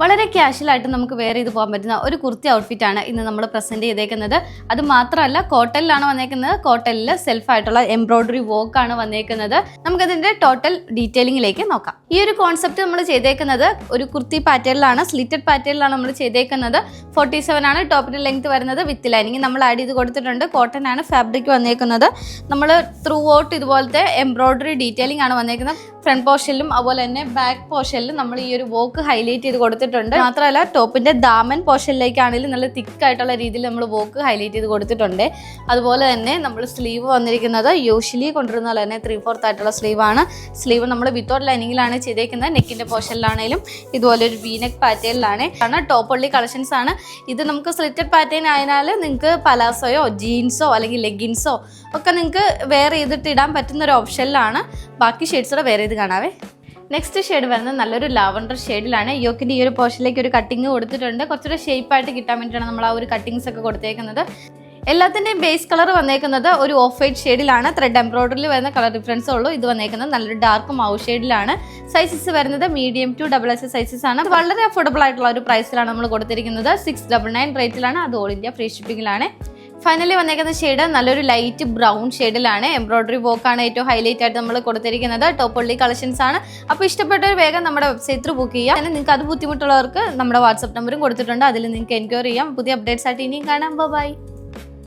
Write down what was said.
വളരെ ക്യാഷ്വലായിട്ട് നമുക്ക് വെയർ ചെയ്ത് പോകാൻ പറ്റുന്ന ഒരു കുർത്തി ഔട്ട്ഫിറ്റാണ് ഇന്ന് നമ്മൾ പ്രസൻറ്റ് ചെയ്തേക്കുന്നത്. അത് മാത്രമല്ല കോട്ടണിലാണ് വന്നേക്കുന്നത്. കോട്ടണിൽ സെൽഫായിട്ടുള്ള എംബ്രോയ്ഡറി വർക്കാണ് വന്നേക്കുന്നത്. നമുക്കതിൻ്റെ ടോട്ടൽ ഡീറ്റെയിലിങ്ങിലേക്ക് നോക്കാം. ഈ ഒരു കോൺസെപ്റ്റ് നമ്മൾ ചെയ്തേക്കുന്നത് ഒരു കുർത്തി പാറ്റേണിലാണ്, സ്ലിറ്റഡ് പാറ്റേണിലാണ് നമ്മൾ ചെയ്തേക്കുന്നത്. 47 ആണ് ടോപ്പിൻ്റെ ലെങ്ത് വരുന്നത്. വിത്ത് ലൈനിങ് നമ്മൾ ആഡ് ചെയ്ത് കൊടുത്തിട്ടുണ്ട്. കോട്ടൺ ആണ് ഫാബ്രിക് വന്നേക്കുന്നത്. നമ്മൾ ത്രൂ ഔട്ട് ഇതുപോലത്തെ എംബ്രോയ്ഡറി ഡീറ്റെയിലിംഗ് ആണ് വന്നേക്കുന്നത്. ഫ്രണ്ട് പോർഷനിലും അതുപോലെ തന്നെ ബാക്ക് പോർഷനിലും നമ്മൾ ഈ ഒരു വർക്ക് ഹൈലൈറ്റ് ചെയ്ത് കൊടുത്തിട്ടുണ്ട്. മാത്രമല്ല ടോപ്പിന്റെ ദാമൻ പോർഷനിലേക്കാണെങ്കിലും നല്ല തിക്കായിട്ടുള്ള രീതിയിൽ നമ്മൾ വർക്ക് ഹൈലൈറ്റ് ചെയ്ത് കൊടുത്തിട്ടുണ്ട്. അതുപോലെ തന്നെ നമ്മൾ സ്ലീവ് വന്നിരിക്കുന്നത് യൂഷ്വലി കൊണ്ടുവരുന്ന പോലെ തന്നെ 3/4 ആയിട്ടുള്ള സ്ലീവാണ്. സ്ലീവ് നമ്മൾ വിത്തൗട്ട് ലൈനിങ്ങിലാണ് ചെയ്തേക്കുന്നത്. നെക്കിന്റെ പോർഷനിലാണെങ്കിലും ഇതുപോലെ ഒരു വീനെക്ക് പാറ്റേണിലാണ്. ടോപ്പ് ഒള്ളി കളക്ഷൻസ് ആണ്. ഇത് നമുക്ക് സ്ലിറ്റഡ് പാറ്റേൺ ആയതിനാൽ നിങ്ങൾക്ക് പലാസോയോ ജീൻസോ അല്ലെങ്കിൽ ലെഗിൻസോ ഒക്കെ നിങ്ങൾക്ക് വെയർ ചെയ്തിട്ട് ഇടാൻ പറ്റുന്ന ഒരു ഓപ്ഷനിലാണ്. ബാക്കി ഷെയ്ഡ്സോടെ വെയർ ചെയ്ത് കാണാവേ. നെക്സ്റ്റ് ഷെയ്ഡ് വരുന്നത് നല്ലൊരു ലാവൻഡർ ഷെയ്ഡിലാണ്. യോക്കിൻ്റെ ഈ ഒരു പോർഷനിലേക്ക് ഒരു കട്ടിങ് കൊടുത്തിട്ടുണ്ട്. കുറച്ചുകൂടെ ഷേപ്പായിട്ട് കിട്ടാൻ വേണ്ടിയിട്ടാണ് നമ്മൾ ആ ഒരു കട്ടിങ്സ് ഒക്കെ കൊടുത്തേക്കുന്നത്. എല്ലാത്തിൻ്റെയും ബേസ് കളർ വന്നേക്കുന്നത് ഒരു ഓഫ് വൈറ്റ് ഷെയ്ഡിലാണ്. ത്രെഡ് എംബ്രോയ്ഡറിൽ വരുന്ന കളർ ഡിഫറൻസേ ഉള്ളൂ. ഇത് വന്നേക്കുന്നത് നല്ലൊരു ഡാർക്ക് മൗ ഷെയ്ഡിലാണ്. സൈസസ് വരുന്നത് മീഡിയം ടു XXS സൈസസ് ആണ്. വളരെ അഫോർഡബിൾ ആയിട്ടുള്ള ഒരു പ്രൈസിലാണ് നമ്മൾ കൊടുത്തിരിക്കുന്നത്. 699 റേറ്റിലാണ്. അത് ഓൾ ഇന്ത്യ ഫ്രീ ഷിപ്പിംഗിലാണ്. ഫൈനലി വന്നേക്കുന്ന ഷെയ്ഡ് നല്ലൊരു ലൈറ്റ് ബ്രൗൺ ഷെയ്ഡിലാണ്. എംബ്രോയ്ഡറി വർക്കാണ് ഏറ്റവും ഹൈലൈറ്റ് ആയിട്ട് നമ്മൾ കൊടുത്തിരിക്കുന്നത്. ടോപ്പ് ഒള്ളി കളക്ഷൻസ് ആണ്. അപ്പോൾ ഇഷ്ടപ്പെട്ടവർ വേഗം നമ്മുടെ വെബ്സൈറ്റ് ത്രൂ ബുക്ക് ചെയ്യുക. പിന്നെ നിങ്ങൾക്ക് അത് ബുദ്ധിമുട്ടുള്ളവർക്ക് നമ്മുടെ വാട്സ്ആപ്പ് നമ്പറും കൊടുത്തിട്ടുണ്ട്. അതിൽ നിങ്ങൾക്ക് എൻക്വയറി ചെയ്യാം. പുതിയ അപ്ഡേറ്റ്സ് ആയിട്ട് ഇനിയും കാണാം. ബൈ.